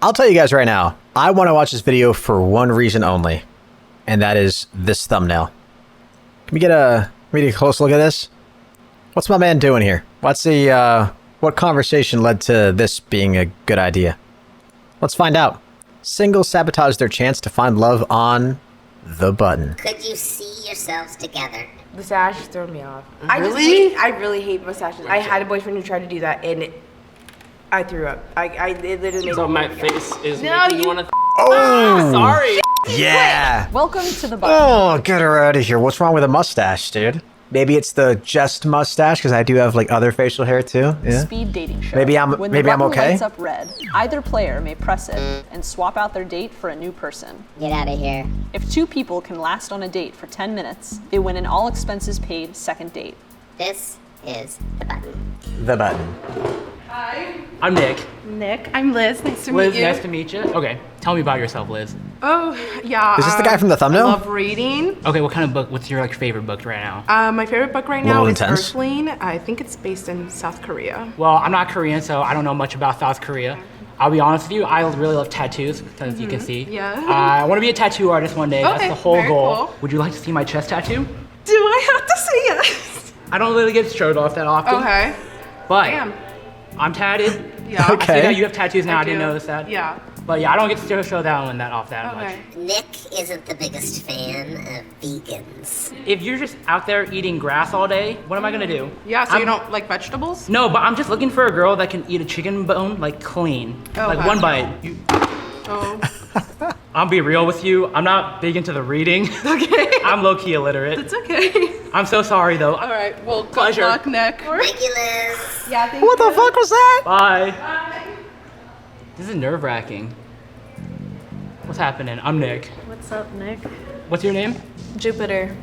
I'll tell you guys right now, I want to watch this video for one reason only, and that is this thumbnail. Can we get a close look at this? What's my man doing here? Let's see, what conversation led to this being a good idea? Let's find out. Singles sabotage their chance to find love on the button. Could you see yourselves together? The sash threw me off. Really? I really hate mustaches. I had a boyfriend who tried to do that, and I threw up. It literally made So me my wanna face is No, making you you- want to. Oh! Sorry. Yeah! Welcome to the button. Oh, get her out of here. What's wrong with a mustache, dude? Maybe it's the just mustache, because I do have, like, other facial hair, too. Yeah. Speed dating show. Maybe I'm when the button okay? lights up red, either player may press it and swap out their date for a new person. Get out of here. If two people can last on a date for 10 minutes, they win an all expenses paid second date. This is the button. The button. I'm Nick. Nick, I'm Liz. Nice to Liz, meet you. Oh, nice to meet you. Okay, tell me about yourself, Liz. Oh, yeah. Is this the guy from the thumbnail? I love reading. Okay, what kind of book? What's your favorite book right now? My favorite book right Little now is intense. Earthling. I think it's based in South Korea. Well, I'm not Korean, so I don't know much about South Korea. I'll be honest with you, I really love tattoos, as you can see. Yeah. I want to be a tattoo artist one day. That's Okay, the whole very goal. cool. Would you like to see my chest tattoo? Do I have to say yes? I don't really get showed off that often. Okay. But Damn. I'm tatted. Yeah. Okay. I see that you have tattoos now. I didn't do. notice that. Yeah. But yeah, I don't get to show that one that off that Okay. much. Nick isn't the biggest fan of vegans. If you're just out there eating grass all day, what am I gonna do? Yeah, so Um, you don't like vegetables? No, but I'm just looking for a girl that can eat a chicken bone like clean, like Okay. one bite. Oh. Um, I'll be real with you. I'm not big into the reading. Okay. I'm low key illiterate. It's okay. I'm so sorry though. All right. Well, good Pleasure. luck, Nick. Thank you, Liz. Yeah. Thank What the fuck was that? Bye. This is nerve wracking. What's happening? I'm Nick. What's up, Nick? What's your name? Jupiter.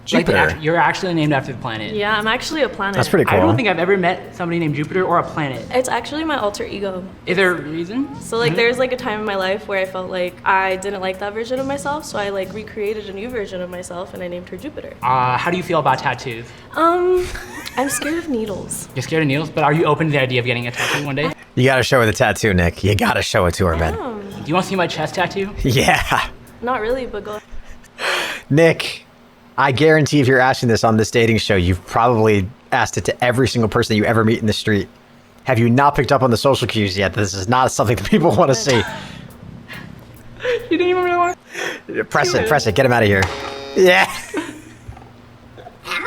Jupiter. You're actually named after the planet. Yeah, I'm actually a planet. That's pretty cool. I don't think I've ever met somebody named Jupiter or a planet. It's actually my alter ego. Is there a reason? So like there's like a time in my life where I felt like I didn't like that version of myself, so I like recreated a new version of myself and I named her Jupiter. How do you feel about tattoos? I'm scared of needles. You're scared of needles, but are you open to the idea of getting a tattoo one day? You gotta show her the tattoo, Nick. You gotta show it to her, man. Do you want to see my chest tattoo? Yeah. Not really, but go. Nick, I guarantee if you're asking this on this dating show, you've probably asked it to every single person that you ever meet in the street. Have you not picked up on the social cues yet? This is not something that people want to see. You didn't even really want. Press it, get him out of here. Yeah.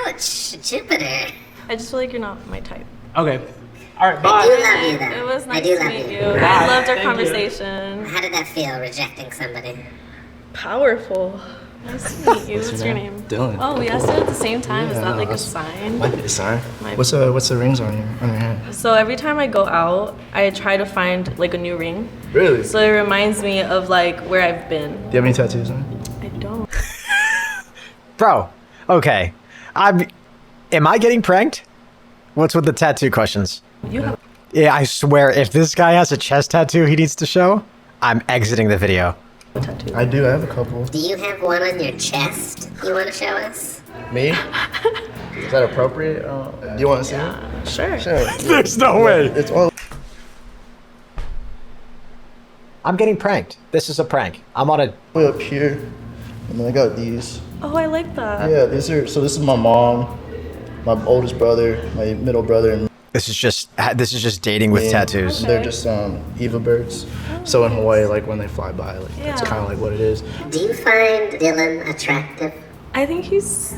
Ouch, Jupiter. I just feel like you're not my type. Okay. All right. I Bye. do love you, though. It was I nice do to love meet you. you. I loved our Thank you. conversation. How did that feel, rejecting somebody? Powerful. Nice to meet you. What's your name? Dylan. Oh, we asked it at the same time. Is Yeah, that no, like a that's- sign? Might be a sign. Might What's the rings on your hand? So every time I go out, I try to find like a new ring. Really? So it reminds me of like where I've been. Do you have any tattoos on? I don't. Bro, okay. Am I getting pranked? What's with the tattoo questions? You have. Yeah, I swear, if this guy has a chest tattoo he needs to show, I'm exiting the video. A tattoo. I do. I have a couple. Do you have one on your chest you want to show us? Me? Is that appropriate? Do you want to see it? Sure. Sure. There's no way. It's all. I'm getting pranked. This is a prank. I'm on a... Way up here, and then I got these. Oh, I like that. Yeah, these are. So this is my mom, my oldest brother, my middle brother, and This is just dating with me. tattoos. They're just Eva birds. So in Hawaii, like when they fly by, like that's Yeah. kind of like what it is. Do you find Dylan attractive? I think he's.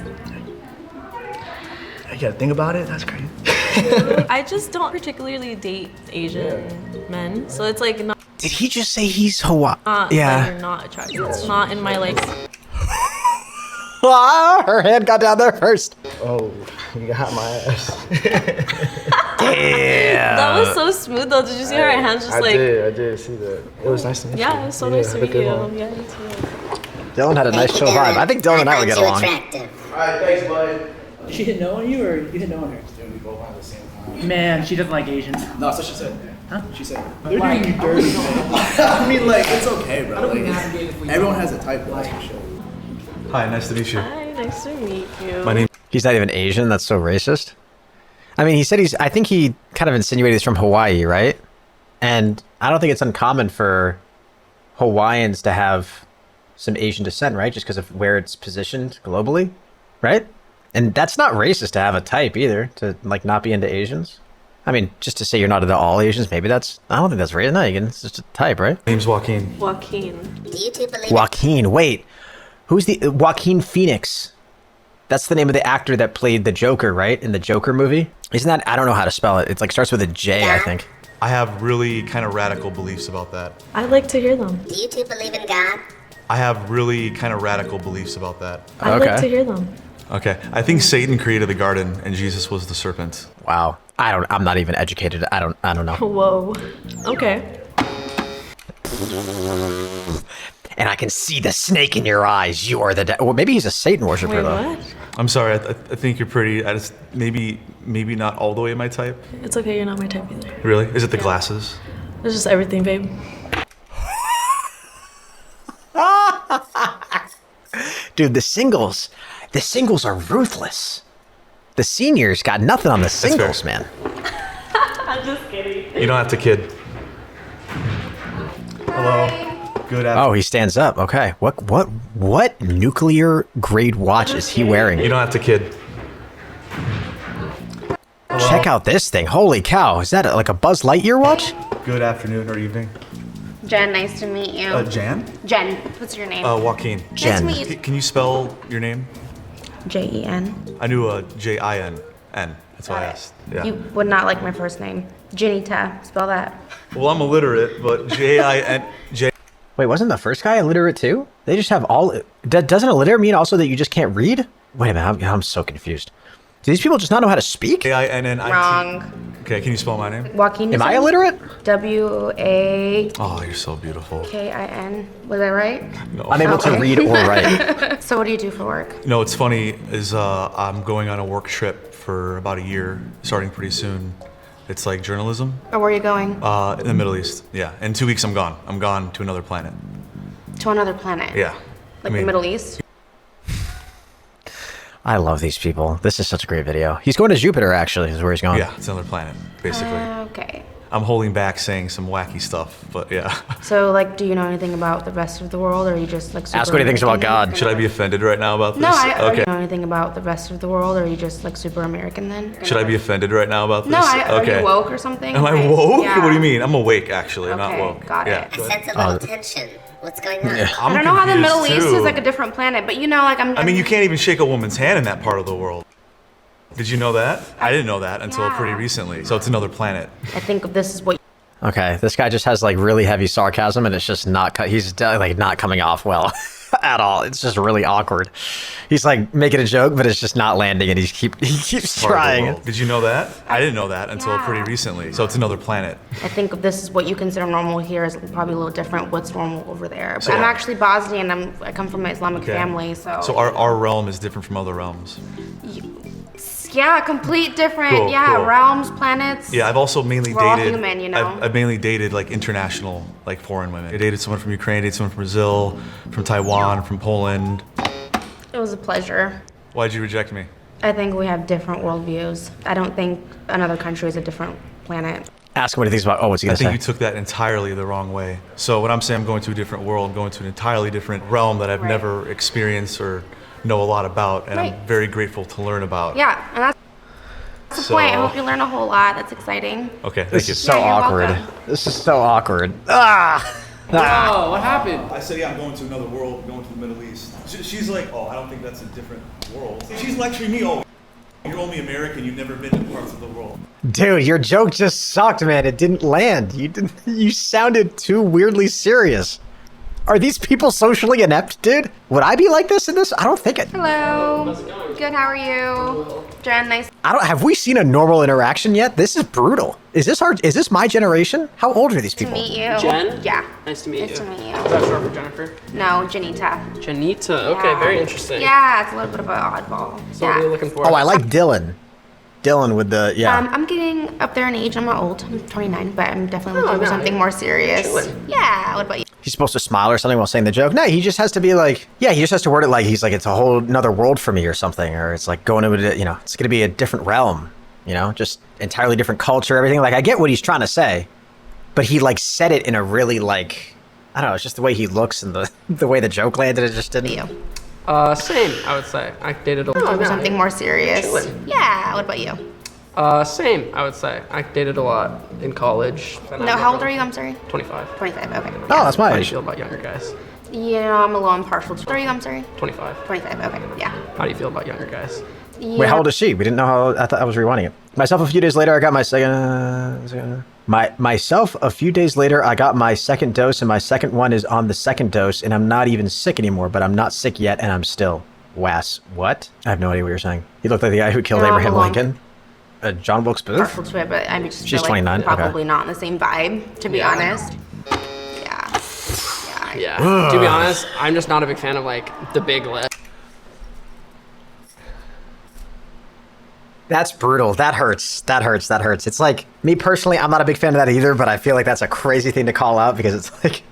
You gotta think about it. That's crazy. I just don't particularly date Asian men, so it's like not. Did he just say he's Hawaii? That Yeah. you're not attractive. It's not in my like. Ah, her hand got down there first. Oh, you got my ass. Damn. That was so smooth though. Did you see her hands just I like? did see that. It was nice to meet you. Yeah, it was so nice to have a meet good you. one. Yeah, you too. Dylan had a nice chill vibe. I think Dylan and I would get find you along. attractive. Alright, thanks, bud. She hit no on you, or you hit no on her? We both at the same time. Man, she doesn't like Asians. No, that's what she said. Huh? She said. They're doing you dirty. I mean, like, it's okay, bro. Like, navigate if we everyone has a type, but that's for sure. Hi, nice to meet you. Hi, nice to meet you. My name. He's not even Asian. That's so racist. I mean, he said I think he kind of insinuated he's from Hawaii, right? And I don't think it's uncommon for Hawaiians to have some Asian descent, right? Just because of where it's positioned globally, right? And that's not racist to have a type either, to like not be into Asians. I mean, just to say you're not into all Asians, maybe that's, I don't think that's racist. No, it's just a type, right? Name's Joaquin. Joaquin. Do you two believe Joaquin, wait. Who's the, Joaquin Phoenix? That's the name of the actor that played the Joker, right? In the Joker movie? Isn't that, I don't know how to spell it. It's like starts with a J, I think. I have really kind of radical beliefs about that. I'd like to hear them. Do you two believe in God? I have really kind of radical beliefs about that. I'd like to hear them. Okay. I think Satan created the garden and Jesus was the serpent. Wow. I'm not even educated. I don't know. Whoa. Okay. And I can see the snake in your eyes. You are the well, maybe he's a Satan worshiper Wait, though. what? I'm sorry. I think you're pretty. I just maybe not all the way my type. It's okay, you're not my type either. Really? Is it the glasses? It's just everything, babe. Dude, the singles are ruthless. The seniors got nothing on the singles, man. I'm just kidding. You don't have to kid. Hello. Good afternoon. Oh, he stands up. Okay. What nuclear grade watch is he wearing? You don't have to kid. Hello. Check out this thing. Holy cow. Is that like a Buzz Lightyear watch? Good afternoon or evening. Jen, nice to meet you. Jan? Jen, what's your name? Joaquin. Jen. Nice to meet you. Can you spell your name? Jen. I knew J-I-N-N. That's why I asked. Yeah. You would not like my first name. Janita, spell that. Well, I'm illiterate, but J-I-N-J. Wait, wasn't the first guy illiterate too? They just have all... Doesn't illiterate mean also that you just can't read? Wait a minute, I'm so confused. Do these people just not know how to speak? J-I-N-N-I-T. Wrong. Okay, can you spell my name? Joaquin. Am I illiterate? W-A-K-I-N. Oh, you're so beautiful. Was I right? No. I'm able to read or write. So what do you do for work? You know, what's funny is I'm going on a work trip for about a year, starting pretty soon. It's like journalism. Or where are you going? In the Middle East, yeah. In 2 weeks, I'm gone. I'm gone to another planet. To another planet? Yeah. Like the Middle East? I love these people. This is such a great video. He's going to Jupiter, actually, is where he's going. Yeah, it's another planet, basically. Okay. I'm holding back saying some wacky stuff, but yeah. So, like, do you know anything about the rest of the world, or are you just, like, super... Ask what he thinks about God. Should I be offended right now about this? No, Okay. do you know anything about the rest of the world, or are you just, like, super American then? Should I be offended right now about this? No, okay. Are you woke or something? Am I Like, woke? yeah. What do you mean? I'm awake, actually. I'm not Okay, woke. got yeah. it. I sense a little tension. What's going on? I'm I don't know how the confused, Middle East too. is like a different planet, but you know, like I mean, you can't even shake a woman's hand in that part of the world. Did you know that? I didn't know that until pretty recently. So it's another planet. I think this is what... Okay, this guy just has like really heavy sarcasm and it's just not, he's like not coming off well at all. It's just really awkward. He's like making a joke, but it's just not landing and he keeps trying. Did you know that? I didn't know that until pretty recently. So it's another planet. I think this is what you consider normal here is probably a little different what's normal over there. But So- I'm actually Bosnian. I come from an Islamic family, so... So our realm is different from other realms. Yeah, complete different, Cool, cool. realms, planets. Yeah, I've also mainly We're all dated. human, you know? I've mainly dated like international, like foreign women. I dated someone from Ukraine, dated someone from Brazil, from Taiwan, from Poland. It was a pleasure. Why'd you reject me? I think we have different worldviews. I don't think another country is a different planet. Ask him what he thinks about, oh, what's he I gonna think say? you took that entirely the wrong way. So when I'm saying I'm going to a different world, going to an entirely different realm that I've never experienced or know a lot about, and I'm very grateful to learn about. Yeah, and that's the point. I hope you learn a whole lot. That's exciting. Okay, thank This you. is so Yeah, you're awkward. welcome. This is so awkward. Ah! Oh, what happened? I said, yeah, I'm going to another world, going to the Middle East. She's like, oh, I don't think that's a different world. She's lecturing me, oh, you're only American, you've never been to parts of the world. Dude, your joke just sucked, man. It didn't land. You sounded too weirdly serious. Are these people socially inept, dude? Would I be like this in this? I don't think it. Hello. Good, how are you? Jen, nice. Have we seen a normal interaction yet? This is brutal. Is this my generation? How old are these to people? meet you. Jen? Yeah. Nice to meet Nice you. to meet you. Is that short for Jennifer? No, Janita. Janita. Okay, very interesting. Yeah, it's a little bit of an oddball. So what are you looking for? Oh, I like Dylan. Dylan with the, yeah. I'm getting up there in age. I'm not old. I'm 29, but I'm definitely looking for no, something more serious. chilling. Yeah. What about you? He's supposed to smile or something while saying the joke. No, he just has to be like, yeah, he just has to word it like he's like, it's a whole another world for me or something. Or it's like going to, it's going to be a different realm, just entirely different culture, everything. Like, I get what he's trying to say. but he like said it in a really like, I don't know, it's just the way he looks and the way the joke landed, it just didn't. Same, I would say. I dated a lot. For something more serious. Yeah, what about you? Same, I would say. I dated a lot in college. No, how old are you? I'm sorry. 25. 25, okay. Oh, that's my How do you age. feel about younger guys? Yeah, I'm a little impartial. How old are you? I'm sorry. 25. 25, okay, yeah. How do you feel about younger guys? Wait, how old is she? We didn't know how. I thought I was rewinding it. Myself a few days later, I got my second. Myself a few days later, I got my second dose, and my second one is on the second dose, and I'm not even sick anymore. But I'm not sick yet, and I'm still was. What? I have no idea what you're saying. You look like the guy who killed Abraham Lincoln. John Wilkes Booth. Partial to it, but I just She's feel 29. like probably not in the same vibe, to be honest. Yeah. To be honest, I'm just not a big fan of like the big lip. That's brutal. That hurts. That hurts. That hurts. It's like, me personally, I'm not a big fan of that either, but I feel like that's a crazy thing to call out because it's like,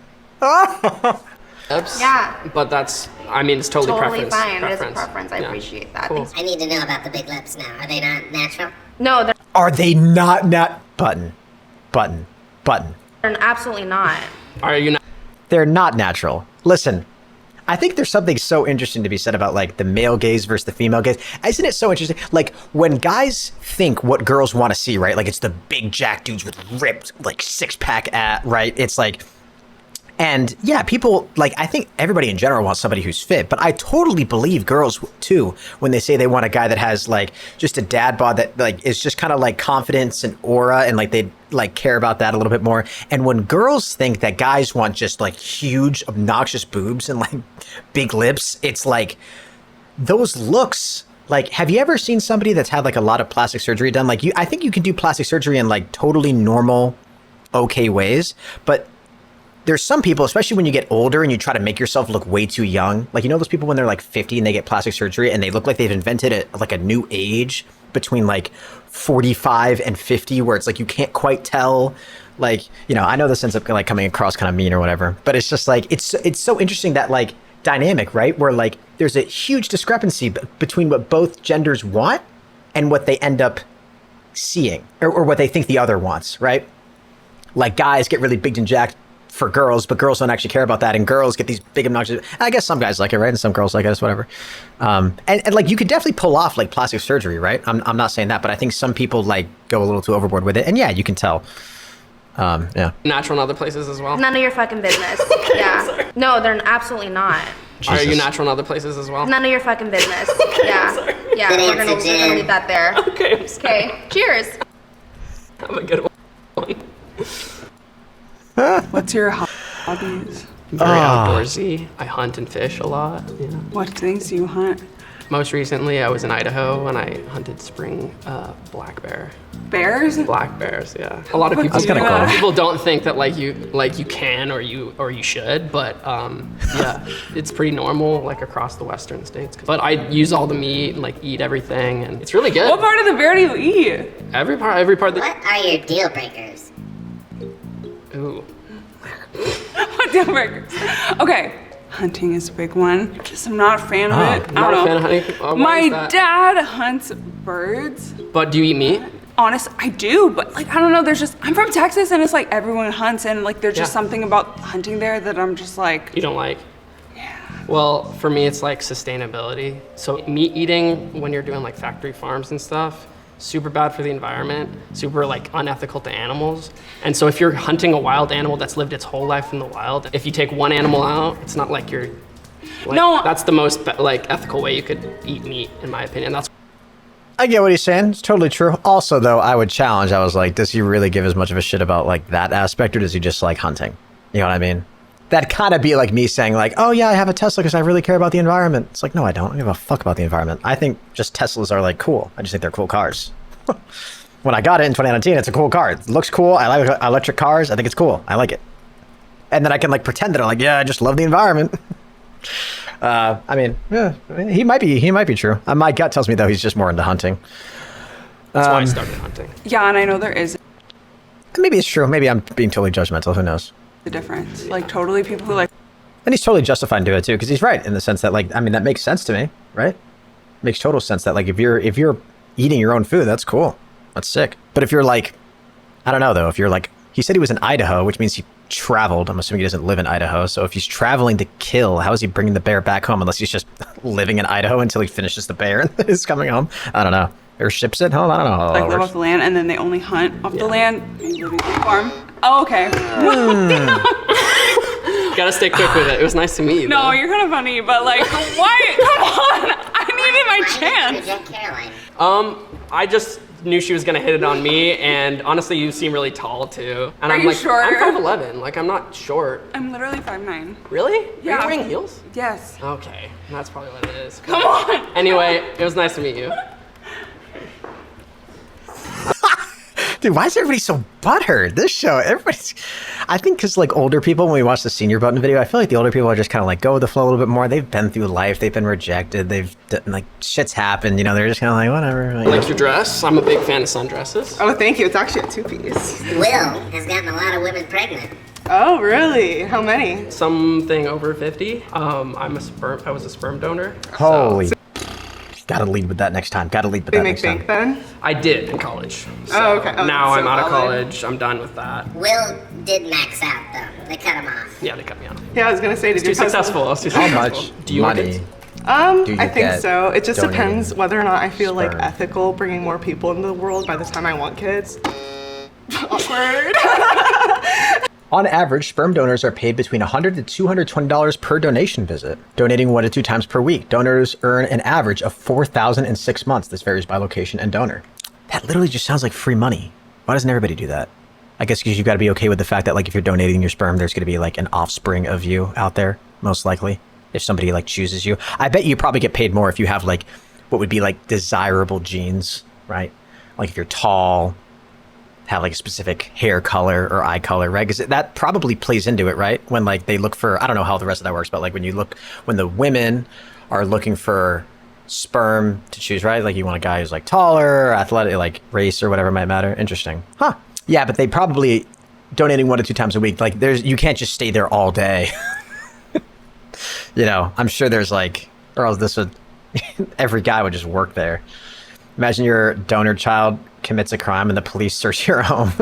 Lips, Yeah. But that's, I mean, it's totally preference. Fine. It is a preference. I appreciate that. Cool. I need to know about the big lips now. Are they not natural? No, they're are they not button? absolutely not. Are you not? They're not natural. Listen, I think there's something so interesting to be said about like the male gaze versus the female gaze. Isn't it so interesting? Like when guys think what girls want to see, right? Like it's the big jack dudes with ripped like six-pack right? It's like, and yeah, people like, I think everybody in general wants somebody who's fit, but I totally believe girls too when they say they want a guy that has like just a dad bod that like is just kind of like confidence and aura and like they like care about that a little bit more. And when girls think that guys want just like huge obnoxious boobs and like big lips, it's like those looks. Like, have you ever seen somebody that's had like a lot of plastic surgery done? Like I think you can do plastic surgery in like totally normal, okay ways, but there's some people, especially when you get older and you try to make yourself look way too young. Like, you know those people when they're like 50 and they get plastic surgery and they look like they've invented a new age between like 45 and 50 where it's like you can't quite tell. Like, you know, I know this ends up like coming across kind of mean or whatever, but it's just like, it's so interesting that like dynamic, right? Where like there's a huge discrepancy between what both genders want and what they end up seeing or what they think the other wants, right? Like guys get really big and jacked for girls, but girls don't actually care about that, and girls get these big obnoxious. I guess some guys like it, right? And some girls like it, it's whatever. And like you could definitely pull off like plastic surgery, right? I'm not saying that, but I think some people like go a little too overboard with it, and yeah, you can tell. Yeah. Natural in other places as well? None of your fucking business. Yeah. No, they're absolutely not. Are you natural in other places as well? None of your fucking business. Yeah. Yeah, we're gonna leave that there. Okay, I'm sorry. Okay. Cheers. Have a good one. What's your hobbies? Very outdoorsy. I hunt and fish a lot. Yeah. What things do you hunt? Most recently, I was in Idaho and I hunted spring black bear. Bears? Black bears, yeah. A lot of people. That's kinda cool. People don't think that like you can or you should, but yeah, it's pretty normal like across the western states. But I use all the meat and like eat everything, and it's really good. What part of the bear do you eat? Every part. What are your deal breakers? Ooh. What deal breakers? Okay, hunting is a big one. Just I'm not a fan of it. Not I a don't fan of know. hunting. Why My is that? dad hunts birds. But do you eat meat? Honest, I do, but like I don't know. There's just I'm from Texas, and it's like everyone hunts, and like there's just something about hunting there that I'm just like. You don't like? Yeah. Well, for me, it's like sustainability. So meat eating when you're doing like factory farms and stuff, super bad for the environment, super like unethical to animals. And so if you're hunting a wild animal that's lived its whole life in the wild, if you take one animal out, it's not like you're. Like, No. That's the most like ethical way you could eat meat, in my opinion. That's. I get what he's saying. It's totally true. Also, though, I would challenge. I was like, does he really give as much of a shit about like that aspect, or does he just like hunting? You know what I mean? That'd kind of be like me saying like, oh yeah, I have a Tesla because I really care about the environment. It's like, no, I don't. I give a fuck about the environment. I think just Teslas are like cool. I just think they're cool cars. When I got it in 2019, it's a cool car. It looks cool. I like electric cars. I think it's cool. I like it. And then I can like pretend that I'm like, yeah, I just love the environment. I mean, yeah, he might be true. My gut tells me though he's just more into hunting. That's why I started hunting. Yeah, and I know there is Maybe it's true. Maybe I'm being totally judgmental. Who knows? a difference. Like totally people who like. And he's totally justified in doing it too, because he's right in the sense that like, I mean, that makes sense to me, right? Makes total sense that like if you're eating your own food, that's cool. That's sick. But if you're like, I don't know though, if you're like He said he was in Idaho, which means he traveled. I'm assuming he doesn't live in Idaho. So if he's traveling to kill, how is he bringing the bear back home unless he's just living in Idaho until he finishes the bear and is coming home? I don't know. Or ships it home? I don't know. Like live off the land and then they only hunt off the land. And live in the farm. Oh, okay. Gotta stay quick with it. It was nice to meet you. No, though. you're kind of funny, but like, why? Come on. I needed my chance. Caroline. I just knew she was gonna hit it on me, and honestly, you seem really tall too. And Are I'm you like, short? I'm 5'11". Like, I'm not short. I'm literally 5'9". Really? Yeah. Are you wearing heels? Yes. Okay, that's probably what it is. Come on. Anyway, it was nice to meet you. Dude, why is everybody so butthurt? This show, everybody's... I think because, like, older people, when we watch the senior button video, I feel like the older people are just kind of, like, go with the flow a little bit more. They've been through life. They've been rejected. They've, like, shit's happened. You know, they're just kind of like, whatever. I like your dress. I'm a big fan of sundresses. Oh, thank you. It's actually a two-piece. Will has gotten a lot of women pregnant. Oh, really? How many? Something over 50. I was a sperm donor. Holy... Gotta lead with that next time. Gotta lead with that next time. They make bank then? I did in college. So Oh, okay. Oh, now so I'm out of valid. college. I'm done with that. Will did max out though. They cut him off. Yeah, they cut me off. Yeah, I was gonna say, did Too your husband- successful. I was too How successful. much Do you want money kids? do you I think get so. It just donating depends whether or not I feel like sperm? ethical bringing more people into the world by the time I want kids. Awkward. On average, sperm donors are paid between $100 to $220 per donation visit, donating 1 to 2 times per week. Donors earn an average of $4,000 in 6 months. This varies by location and donor. That literally just sounds like free money. Why doesn't everybody do that? I guess because you got to be okay with the fact that, like, if you're donating your sperm, there's going to be like an offspring of you out there, most likely. If somebody like chooses you, I bet you probably get paid more if you have like what would be like desirable genes, right? Like if you're tall, have like a specific hair color or eye color, right? Because that probably plays into it, right? When like they look for, I don't know how the rest of that works, but like when the women are looking for sperm to choose, right? Like you want a guy who's like taller, athletic, like race or whatever might matter. Interesting. Huh. Yeah, but they probably donating 1 to 2 times a week. Like you can't just stay there all day. You know, I'm sure there's like, or else this would, every guy would just work there. Imagine your donor child commits a crime and the police search your home.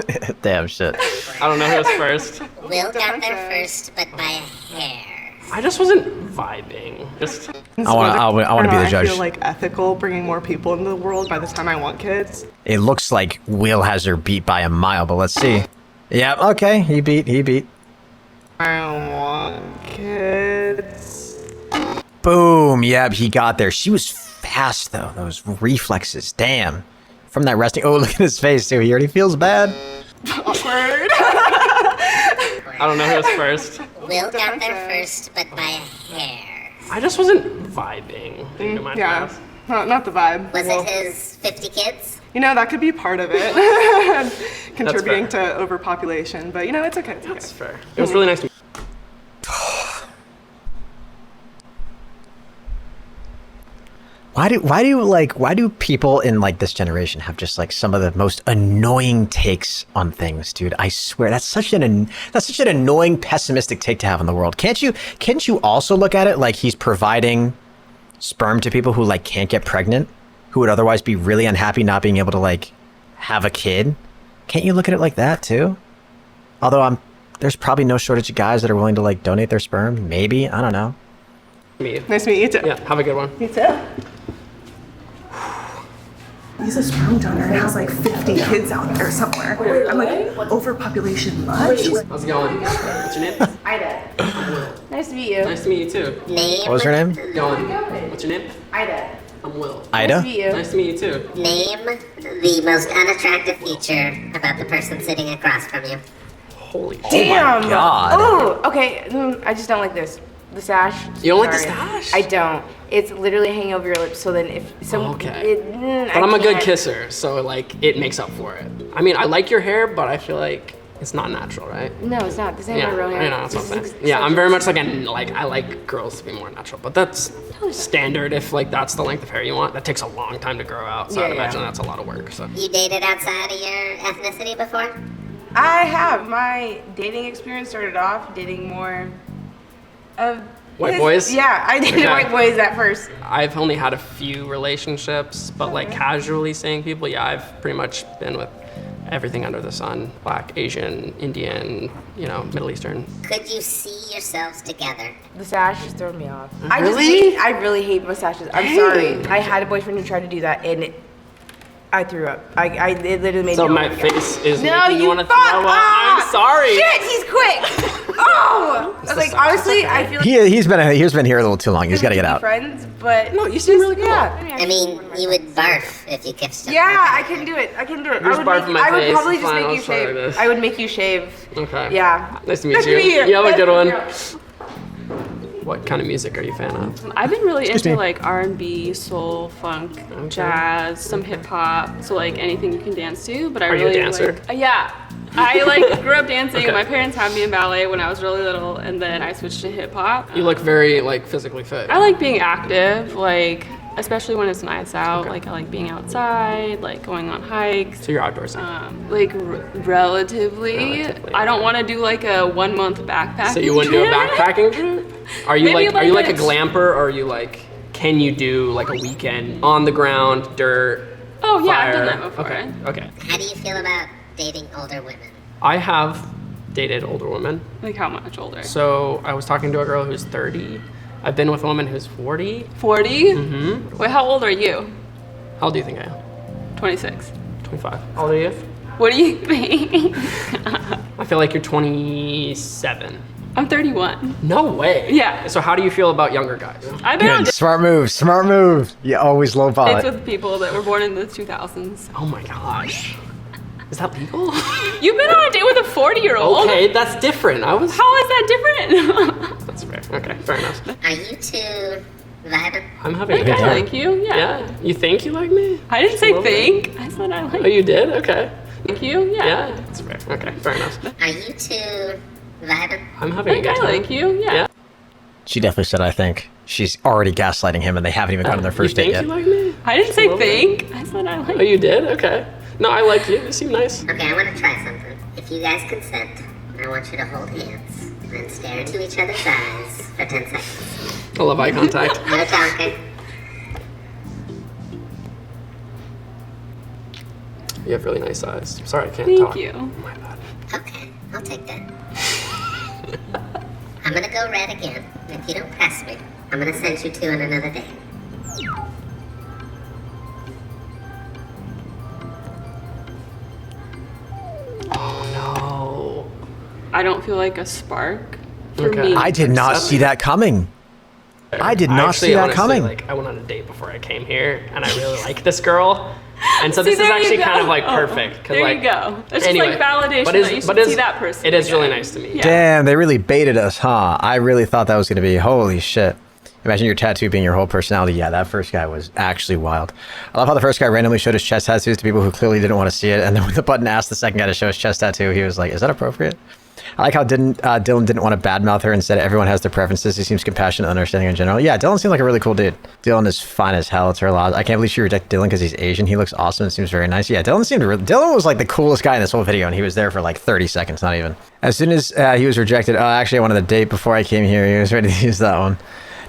Damn shit. I don't know who was first. Will got there first, but by a hair. I just wasn't vibing. Just. I want to be the I judge. feel like ethical bringing more people into the world by the time I want kids. It looks like Will has her beat by a mile, but let's see. Yeah, okay, he beat. I want kids. Boom, yep, he got there. She was fast though, those reflexes, damn. From that resting, oh, look at his face too, he already feels bad. Awkward. I don't know who was first. Will got there first, but by a hair. I just wasn't vibing into my class. Not the vibe. Was it his 50 kids? You know, that could be part of it. Contributing to overpopulation, but you know, it's okay. It's okay. That's fair. It was really nice to meet you. Why do people in like this generation have just like some of the most annoying takes on things, dude? I swear that's such an annoying, pessimistic take to have in the world. Can't you also look at it like he's providing sperm to people who like can't get pregnant, who would otherwise be really unhappy not being able to like have a kid? Can't you look at it like that too? Although there's probably no shortage of guys that are willing to like donate their sperm. Maybe, I don't know. Nice to meet you too. Yeah, have a good one. You too. He's a sperm donor and has like 50 kids out there somewhere. I'm like, overpopulation much? How's it going? What's your name? Ida. Nice to meet you. Nice to meet you too. Name. What was her name? Going. What's your name? Ida. I'm Will. Ida? Nice to meet you. Nice to meet you too. Name the most unattractive feature about the person sitting across from you. Holy Damn. Oh my God. Oh, okay. I just don't like this. The sash. You don't like the Sorry. stash? I don't. It's literally hanging over your lips. So then if some. Okay. But I'm a good kisser, so like it makes up for it. I mean, I like your hair, but I feel like it's not natural, right? No, it's not. This ain't Yeah, my real hair. I know, that's what I'm This saying. is Yeah, so I'm very gross. much like I like girls to be more natural, but that's standard if like that's the length of hair you want. That takes a long time to grow out, so I'd imagine that's a lot of work. So. You dated outside of your ethnicity before? I have. My dating experience started off dating more of White boys? Yeah, I dated Okay. white boys at first. I've only had a few relationships, but like casually seeing people, yeah, I've pretty much been with everything under the sun. Black, Asian, Indian, you know, Middle Eastern. Could you see yourselves together? The stash just threw me off. Really? I really hate mustaches. I'm sorry. I had a boyfriend who tried to do that, and I threw up. It literally made me. So my face is making you want to throw up. I'm sorry. Shit, he's quick. Oh, I was like, honestly, I feel like He's been here a little too long. He's got to get out. friends, but no, you seem really cool. Yeah. I mean, you would barf if you kissed him. Yeah, I can do it. I can do it. You're just barfing my I would face. probably It's just fine, make I'll you start shave. this. I would make you shave. Okay. Yeah. Nice to meet Nice you. to meet you. You have a Nice good to one. meet What kind of music are you a fan of? I've been really Excuse into me. like R&B, soul, funk, jazz, some hip hop, so like anything you can dance to. But I Are you a really dancer? like, yeah. I like grew up dancing. Okay. My parents had me in ballet when I was really little, and then I switched to hip hop. You look very like physically fit. I like being active, like especially when it's nice out. Like I like being outside, like going on hikes. So you're outdoorsy. Like relatively. I don't want to do like a 1 month backpacking. So you wouldn't do a trip. backpacking trip? Are you Maybe are you like a this. glamper, or are you like, can you do like a weekend on the ground, dirt? Oh yeah, fire? I've done that before. Okay. Okay. How do you feel about dating older women? I have dated older women. Like how much older? So I was talking to a girl who's 30. I've been with a woman who's 40. 40? Mm-hmm. Wait, how old are you? How old do you think I am? 26. 25. How old are you? What do you think? I feel like you're 27. I'm 31. No way. Yeah. So how do you feel about younger guys? I've been on Good. Smart move. Smart move. You always lowball dates it. with people that were born in the 2000s. Oh my gosh. Is that legal? You've been on a date with a 40-year-old? Okay, that's different. How is that different? That's fair. Okay, fair enough. Are you two vibing? I'm having a I good time. like you, yeah. Yeah. You think you like me? I didn't say A little bit. think. I said I like Oh, you did? Okay. Thank you, yeah. Yeah. That's fair. Okay, fair enough. Are you two vibing? I'm having a good time. I like you, yeah. She definitely said, I think. She's already gaslighting him, and they haven't even gotten their first you date think yet. you like me? I didn't say think. I said I like Oh, you did? Okay. No, I like you. You seem nice. Okay, I want to try something. If you guys consent, I want you to hold hands and stare into each other's eyes for 10 seconds. I love eye contact. No talking. You have really nice eyes. Sorry, I can't Thank talk. you. Oh, my bad. Okay, I'll take that. I'm gonna go red again. If you don't press me, I'm gonna send you two on another date. Oh, I don't feel like a spark for Okay. me. I did not see that coming. I did not actually, see that honestly, coming. Like, I went on a date before I came here, and I really like this girl. And so See, this is there you actually go. kind of like Oh, perfect. 'Cause, there like, you go. It's anyway, just like validation but that you should see that person. It is again. really nice to meet. Yeah. Damn, they really baited us, huh? I really thought that was going to be, holy shit. Imagine your tattoo being your whole personality. Yeah, that first guy was actually wild. I love how the first guy randomly showed his chest tattoos to people who clearly didn't want to see it. And then when the button asked the second guy to show his chest tattoo, he was like, is that appropriate? I like how Dylan didn't want to badmouth her and said everyone has their preferences. He seems compassionate and understanding in general. Yeah, Dylan seemed like a really cool dude. Dylan is fine as hell. It's her lot. I can't believe she rejected Dylan because he's Asian. He looks awesome and seems very nice. Yeah, Dylan was like the coolest guy in this whole video, and he was there for like 30 seconds, not even. As soon as he was rejected, actually I wanted a date before I came here. He was ready to use that one.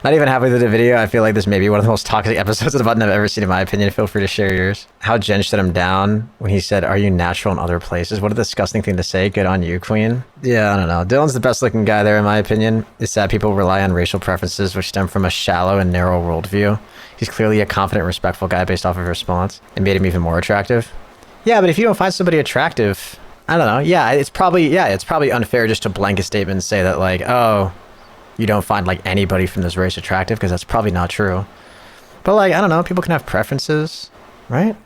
Not even halfway through the video, I feel like this may be one of the most toxic episodes of the button I've ever seen, in my opinion. Feel free to share yours. How Jen shut him down when he said, are you natural in other places? What a disgusting thing to say. Good on you, queen. Yeah, I don't know. Dylan's the best looking guy there, in my opinion. It's sad people rely on racial preferences, which stem from a shallow and narrow worldview. He's clearly a confident, respectful guy based off of her response. It made him even more attractive. Yeah, but if you don't find somebody attractive, I don't know. Yeah, it's probably unfair just to blanket statement and say that, like, oh, you don't find like anybody from this race attractive, because that's probably not true. But like, I don't know, people can have preferences, right?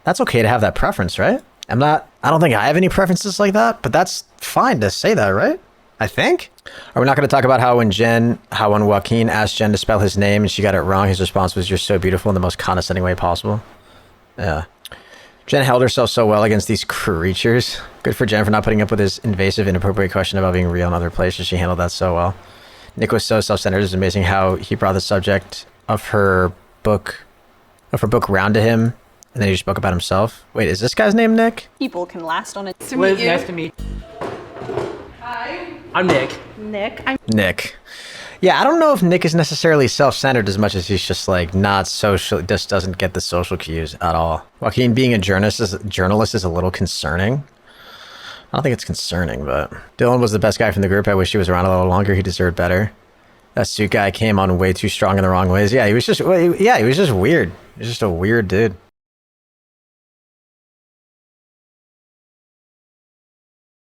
That's okay to have that preference, right? I don't think I have any preferences like that, but that's fine to say that, right? I think. Are we not going to talk about how when Joaquin asked Jen to spell his name and she got it wrong, his response was, you're so beautiful, in the most condescending way possible? Yeah. Jen held herself so well against these creatures. Good for Jen for not putting up with his invasive, inappropriate question about being real in other places. She handled that so well. Nick was so self-centered. It's amazing how he brought the subject of her book round to him, and then he just spoke about himself. Wait, is this guy's name Nick? People can last on a... Liz, nice to meet you. Hi. I'm Nick. Nick, I'm Nick. Yeah, I don't know if Nick is necessarily self-centered as much as he's just like not social, just doesn't get the social cues at all. Joaquin, being a journalist is a little concerning. I don't think it's concerning, but Dylan was the best guy from the group. I wish he was around a little longer. He deserved better. That suit guy came on way too strong in the wrong ways. Yeah, he was just weird. He was just a weird dude.